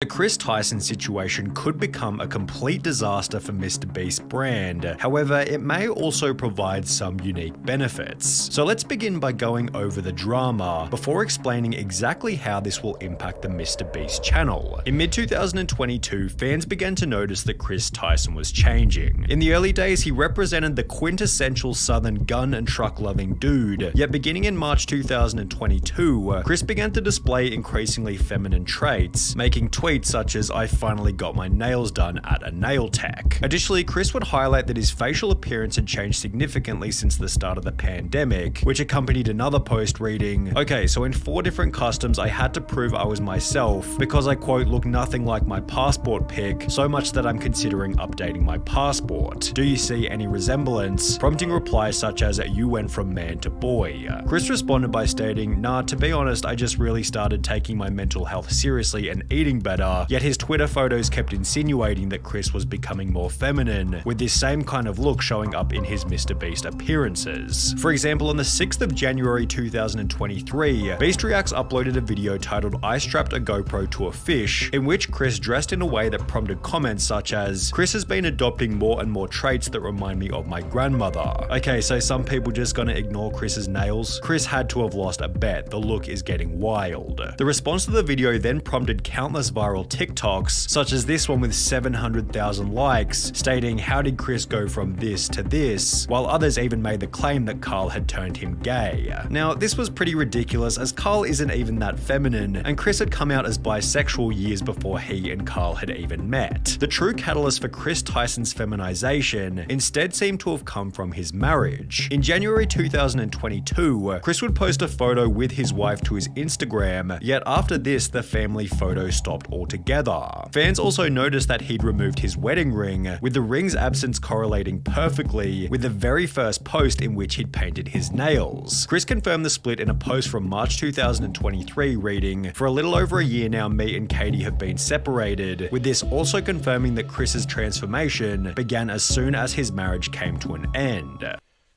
Chris Tyson situation could become a complete disaster for MrBeast brand. However, it may also provide some unique benefits. So let's begin by going over the drama before explaining exactly how this will impact the MrBeast channel. In mid-2022, fans began to notice that Chris Tyson was changing. In the early days, he represented the quintessential southern gun and truck loving dude, yet beginning in March 2022, Chris began to display increasingly feminine traits, making tweets such as "I finally got my nails done at a nail tech." Additionally, Chris would highlight that his facial appearance had changed significantly since the start of the pandemic, which accompanied another post reading, "Okay, so in 4 different customs I had to prove I was myself because I quote look nothing like my passport pic, so much that I'm considering updating my passport. Do you see any resemblance?" Prompting replies such as "You went from man to boy." Chris responded by stating, "Nah, to be honest, I just really started taking my mental health seriously and eating better," yet his Twitter photos kept insinuating that Chris was becoming more feminine, with this same kind of look showing up in his MrBeast appearances. For example, on the 6th of January 2023, Beast Reacts uploaded a video titled "I strapped a GoPro to a fish," in which Chris dressed in a way that prompted comments such as, "Chris has been adopting more and more traits that remind me of my grandmother." Okay, so some people just gonna ignore Chris's nails? Chris had to have lost a bet, the look is getting wild. The response to the video then prompted countless viral TikToks, such as this one with 700,000 likes, stating how did Chris go from this to this, while others even made the claim that Carl had turned him gay. Now, this was pretty ridiculous as Carl isn't even that feminine, and Chris had come out as bisexual years before he and Carl had even met. The true catalyst for Chris Tyson's feminization instead seemed to have come from his marriage. In January 2022, Chris would post a photo with his wife to his Instagram, yet after this, the family photo stopped altogether. Fans also noticed that he'd removed his wedding ring, with the ring's absence correlating perfectly with the very first post in which he'd painted his nails. Chris confirmed the split in a post from March 2023 reading, "For a little over a year now, me and Katie have been separated," with this also confirming that Chris's transformation began as soon as his marriage came to an end.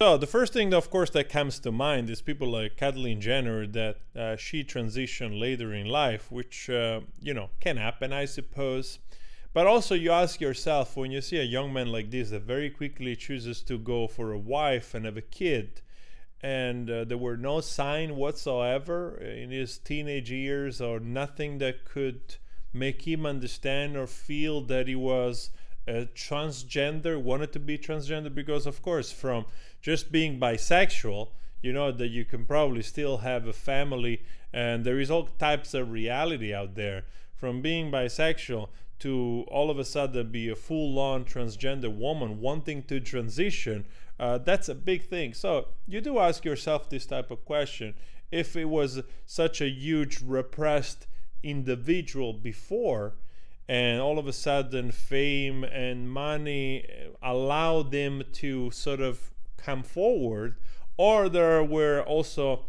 So the first thing, of course, that comes to mind is people like Caitlyn Jenner, that she transitioned later in life, which, you know, can happen, I suppose. But also you ask yourself, when you see a young man like this that very quickly chooses to go for a wife and have a kid, and there were no sign whatsoever in his teenage years or nothing that could make him understand or feel that he was transgender, wanted to be transgender, because of course from just being bisexual, you know that you can probably still have a family, and there is all types of reality out there. From being bisexual to all of a sudden be a full-on transgender woman wanting to transition, that's a big thing. So you do ask yourself this type of question: if it was such a huge repressed individual before, and all of a sudden fame and money allowed them to sort of come forward, or there were also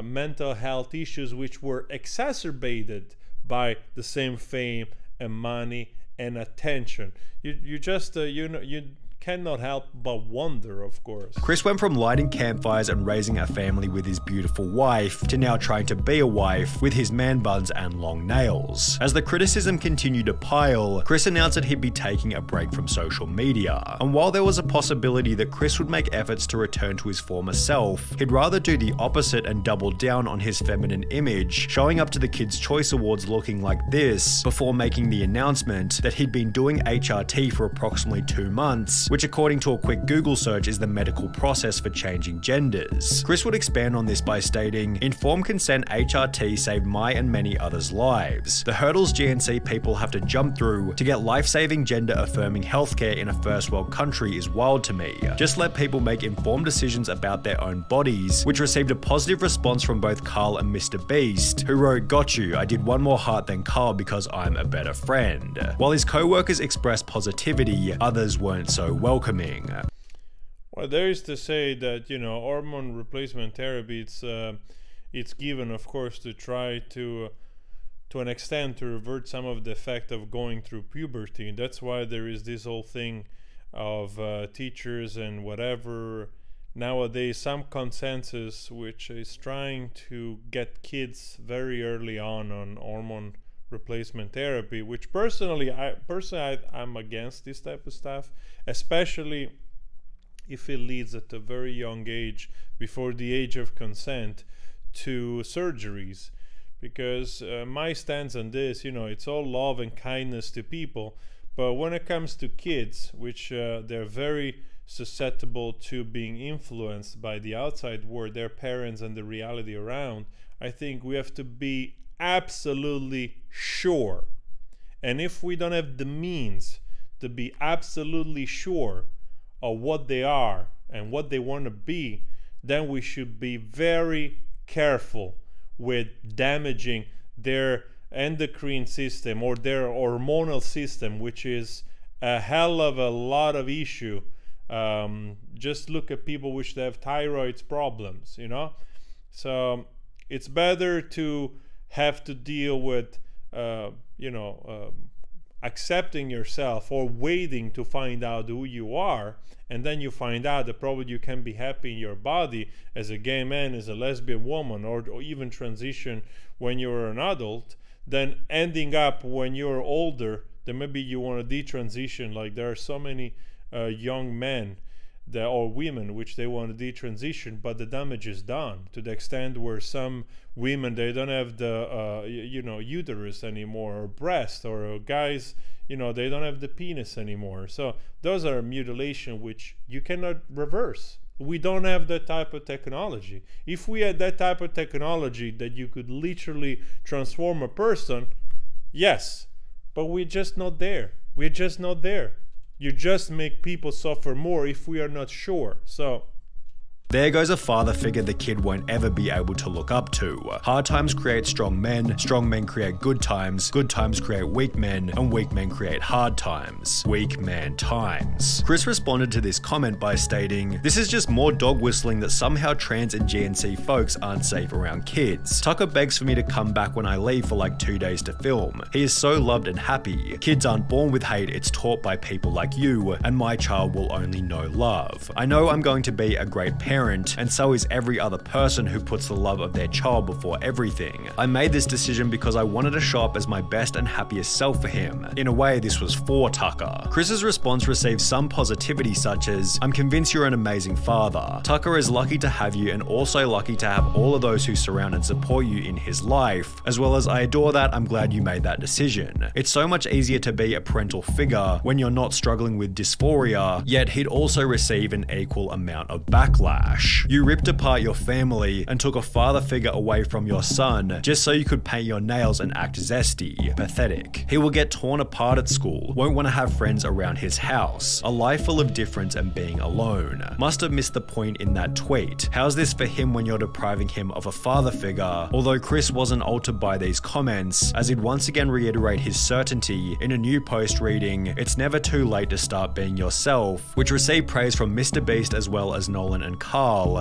mental health issues which were exacerbated by the same fame and money and attention. You just you know, you cannot help but wonder, of course. Chris went from lighting campfires and raising a family with his beautiful wife to now trying to be a wife with his man buns and long nails. As the criticism continued to pile, Chris announced that he'd be taking a break from social media. And while there was a possibility that Chris would make efforts to return to his former self, he'd rather do the opposite and double down on his feminine image, showing up to the Kids' Choice Awards looking like this before making the announcement that he'd been doing HRT for approximately 2 months, which according to a quick Google search is the medical process for changing genders. Chris would expand on this by stating, "Informed consent HRT saved my and many others' lives. The hurdles GNC people have to jump through to get life-saving gender-affirming healthcare in a first world country is wild to me. Just let people make informed decisions about their own bodies," which received a positive response from both Carl and MrBeast, who wrote, "Got you, I did one more heart than Carl because I'm a better friend." While his co-workers expressed positivity, others weren't so welcoming. Well, there is to say that, you know, hormone replacement therapy, it's given, of course, to try to an extent to revert some of the effect of going through puberty. That's why there is this whole thing of teachers and whatever nowadays, some consensus which is trying to get kids very early on hormone replacement therapy, which personally I'm against this type of stuff, especially if it leads at a very young age, before the age of consent, to surgeries. Because my stance on this, it's all love and kindness to people, but when it comes to kids, which they're very susceptible to being influenced by the outside world, their parents and the reality around, I think we have to be absolutely sure. And if we don't have the means to be absolutely sure of what they are and what they want to be, then we should be very careful with damaging their endocrine system or their hormonal system, which is a hell of a lot of issue. Just look at people which have thyroid problems, so it's better to have to deal with accepting yourself, or waiting to find out who you are, and then you find out that probably you can be happy in your body as a gay man, as a lesbian woman, or even transition when you're an adult, then ending up when you're older, then maybe you want to detransition. Like there are so many young men or women which they want to detransition, but the damage is done to the extent where some women, they don't have the uterus anymore, or breast, or guys, they don't have the penis anymore. So those are mutilation which you cannot reverse. We don't have that type of technology. If we had that type of technology that you could literally transform a person, yes, but we're just not there. We're just not there. You just make people suffer more if we are not sure. So there goes a father figure the kid won't ever be able to look up to. Hard times create strong men create good times create weak men, and weak men create hard times. Weak man times. Chris responded to this comment by stating, "This is just more dog whistling that somehow trans and GNC folks aren't safe around kids. Tucker begs for me to come back when I leave for like 2 days to film. He is so loved and happy. Kids aren't born with hate, it's taught by people like you, and my child will only know love. I know I'm going to be a great parent, and so is every other person who puts the love of their child before everything. I made this decision because I wanted to show up as my best and happiest self for him. In a way, this was for Tucker." Chris's response received some positivity, such as, "I'm convinced you're an amazing father. Tucker is lucky to have you, and also lucky to have all of those who surround and support you in his life, as well as I adore that. I'm glad you made that decision. It's so much easier to be a parental figure when you're not struggling with dysphoria, yet he'd also receive an equal amount of backlash. You ripped apart your family and took a father figure away from your son just so you could paint your nails and act zesty. Pathetic. He will get torn apart at school, won't want to have friends around his house. A life full of difference and being alone. Must have missed the point in that tweet. How's this for him when you're depriving him of a father figure?" Although Chris wasn't altered by these comments, as he'd once again reiterate his certainty in a new post reading, "It's never too late to start being yourself," which received praise from MrBeast as well as Nolan and Carl.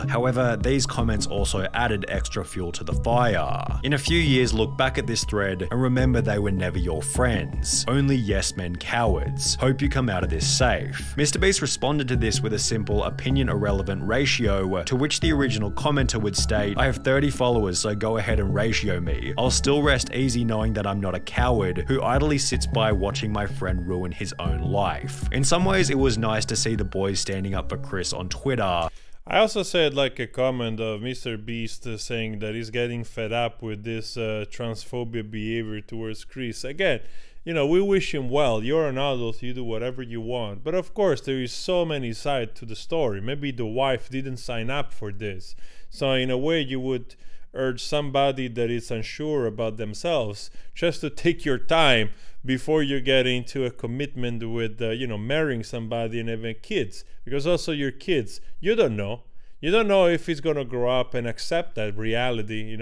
However, these comments also added extra fuel to the fire. In a few years, look back at this thread and remember they were never your friends. Only yes men cowards. Hope you come out of this safe. MrBeast responded to this with a simple opinion irrelevant ratio, to which the original commenter would state, "I have 30 followers, so go ahead and ratio me. I'll still rest easy knowing that I'm not a coward who idly sits by watching my friend ruin his own life." In some ways, it was nice to see the boys standing up for Chris on Twitter. I also said like a comment of MrBeast saying that he's getting fed up with this transphobia behavior towards Chris. Again, we wish him well. You're an adult, you do whatever you want. But of course, there is so many sides to the story. Maybe the wife didn't sign up for this. So in a way, you would urge somebody that is unsure about themselves just to take your time before you get into a commitment with marrying somebody and having kids, because also your kids, you don't know if he's going to grow up and accept that reality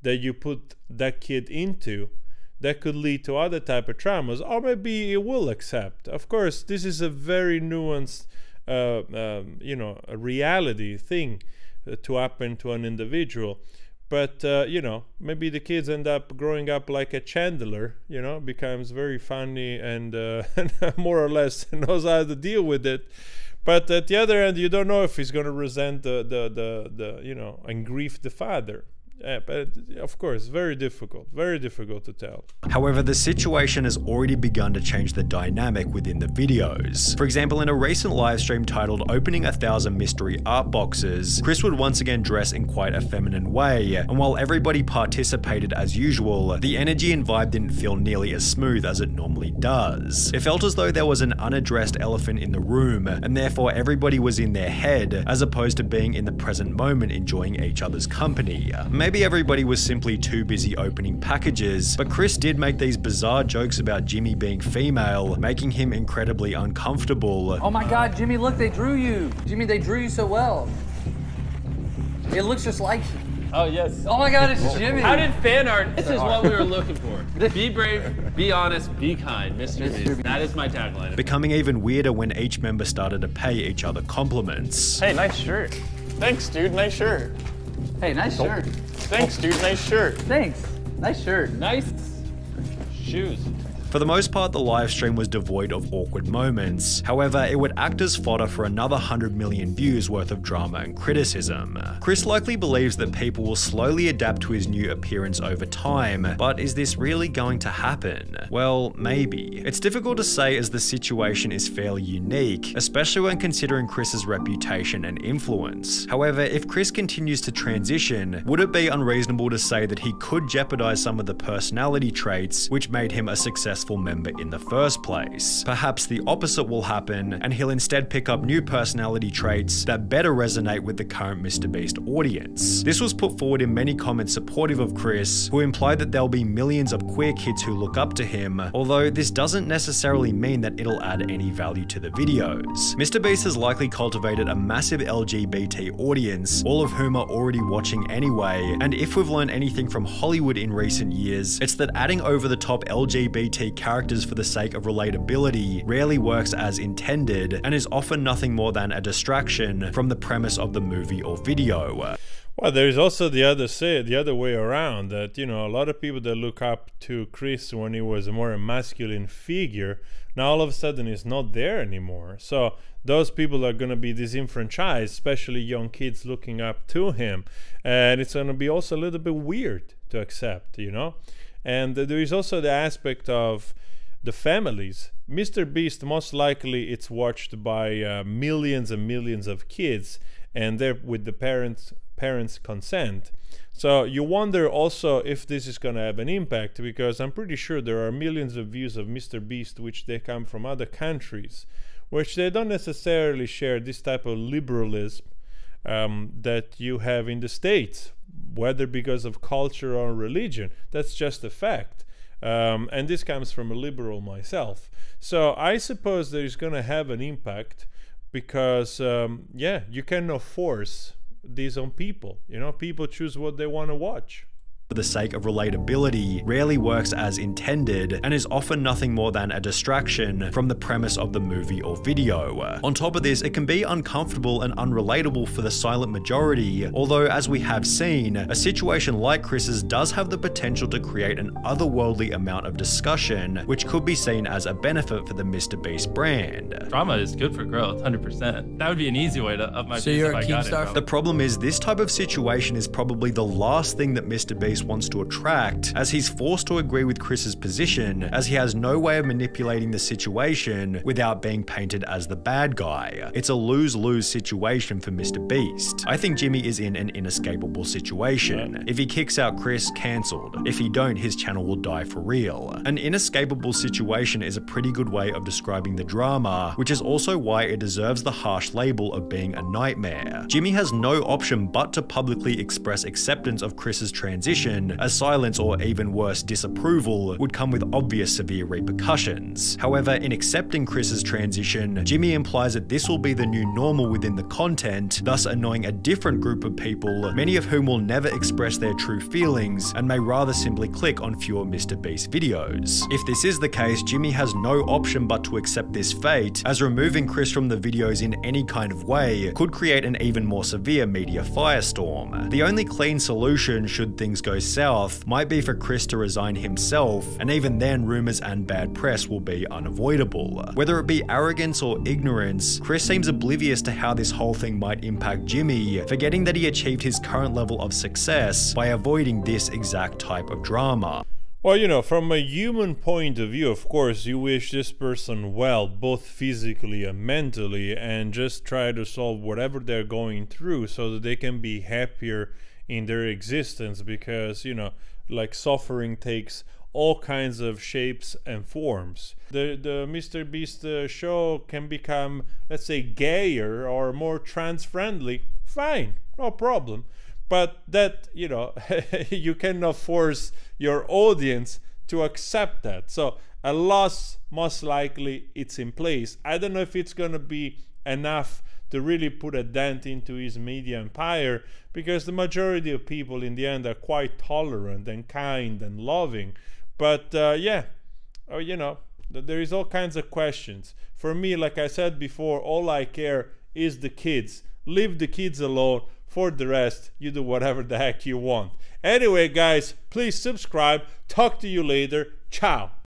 that you put that kid into. That could lead to other type of traumas, or maybe he will accept. Of course, this is a very nuanced a reality thing to happen to an individual. But, maybe the kids end up growing up like a Chandler, becomes very funny and more or less knows how to deal with it. But at the other end, you don't know if he's going to resent and grieve the father. But of course, very difficult to tell. However, the situation has already begun to change the dynamic within the videos. For example, in a recent livestream titled Opening 1,000 Mystery Art Boxes, Chris would once again dress in quite a feminine way, and while everybody participated as usual, the energy and vibe didn't feel nearly as smooth as it normally does. It felt as though there was an unaddressed elephant in the room, and therefore everybody was in their head, as opposed to being in the present moment enjoying each other's company. Maybe everybody was simply too busy opening packages, but Chris did make these bizarre jokes about Jimmy being female, making him incredibly uncomfortable. Oh my god, Jimmy, look, they drew you. Jimmy, they drew you so well. It looks just like you. Oh, yes. Oh my god, it's Jimmy. How did fan art? This is what we were looking for. Be brave, be honest, be kind, MrBeast. That is my tagline. Becoming even weirder when each member started to pay each other compliments. Hey, nice shirt. Thanks, dude, nice shirt. Hey, nice shirt. Thanks, dude, nice shirt. Thanks. Nice shirt. Nice shoes. For the most part, the livestream was devoid of awkward moments. However, it would act as fodder for another 100 million views worth of drama and criticism. Chris likely believes that people will slowly adapt to his new appearance over time, but is this really going to happen? Well, maybe. It's difficult to say as the situation is fairly unique, especially when considering Chris's reputation and influence. However, if Chris continues to transition, would it be unreasonable to say that he could jeopardize some of the personality traits which made him a successful member in the first place? Perhaps the opposite will happen, and he'll instead pick up new personality traits that better resonate with the current MrBeast audience. This was put forward in many comments supportive of Chris, who implied that there'll be millions of queer kids who look up to him, although this doesn't necessarily mean that it'll add any value to the videos. MrBeast has likely cultivated a massive LGBT audience, all of whom are already watching anyway, and if we've learned anything from Hollywood in recent years, it's that adding over-the-top LGBT characters for the sake of relatability rarely works as intended, and is often nothing more than a distraction from the premise of the movie or video. Well, there's also the other way around, that, you know, a lot of people that look up to Chris when he was a more masculine figure, now all of a sudden is not there anymore. So those people are going to be disenfranchised, especially young kids looking up to him. And it's going to be also a little bit weird to accept, you know? And there is also the aspect of the families. MrBeast, most likely it's watched by millions and millions of kids, and they're with the parents' consent. So you wonder also if this is going to have an impact, because I'm pretty sure there are millions of views of MrBeast which they come from other countries, which they don't necessarily share this type of liberalism that you have in the States, whether because of culture or religion. That's just a fact. And this comes from a liberal myself. So I suppose there is going to have an impact, because, yeah, you cannot force these on people. You know, people choose what they want to watch. For the sake of relatability rarely works as intended, and is often nothing more than a distraction from the premise of the movie or video. On top of this, it can be uncomfortable and unrelatable for the silent majority, although as we have seen, a situation like Chris's does have the potential to create an otherworldly amount of discussion, which could be seen as a benefit for the MrBeast brand. Drama is good for growth, 100%. That would be an easy way to up my So you're a if I got Keemstar? it. The problem is, this type of situation is probably the last thing that MrBeast wants to attract, as he's forced to agree with Chris's position, as he has no way of manipulating the situation without being painted as the bad guy. It's a lose-lose situation for MrBeast. I think Jimmy is in an inescapable situation. If he kicks out Chris, cancelled. If he don't, his channel will die for real. An inescapable situation is a pretty good way of describing the drama, which is also why it deserves the harsh label of being a nightmare. Jimmy has no option but to publicly express acceptance of Chris's transition, as silence or even worse, disapproval would come with obvious severe repercussions. However, in accepting Chris's transition, Jimmy implies that this will be the new normal within the content, thus annoying a different group of people, many of whom will never express their true feelings and may rather simply click on fewer MrBeast videos. If this is the case, Jimmy has no option but to accept this fate, as removing Chris from the videos in any kind of way could create an even more severe media firestorm. The only clean solution, should things go go south might be for Chris to resign himself, and even then rumors and bad press will be unavoidable. Whether it be arrogance or ignorance, Chris seems oblivious to how this whole thing might impact Jimmy, forgetting that he achieved his current level of success by avoiding this exact type of drama. Well, you know, from a human point of view, of course, you wish this person well, both physically and mentally, and just try to solve whatever they're going through so that they can be happier in their existence, because, you know, like, suffering takes all kinds of shapes and forms. The MrBeast show can become, let's say, gayer or more trans-friendly. Fine, no problem. But that, you know, you cannot force your audience to accept that. So a loss, most likely, it's in place. I don't know if it's going to be enough to really put a dent into his media empire, because the majority of people in the end are quite tolerant and kind and loving. But yeah, you know, there is all kinds of questions. For me, like I said before, all I care is the kids. Leave the kids alone. For the rest, you do whatever the heck you want. Anyway, guys, please subscribe. Talk to you later. Ciao.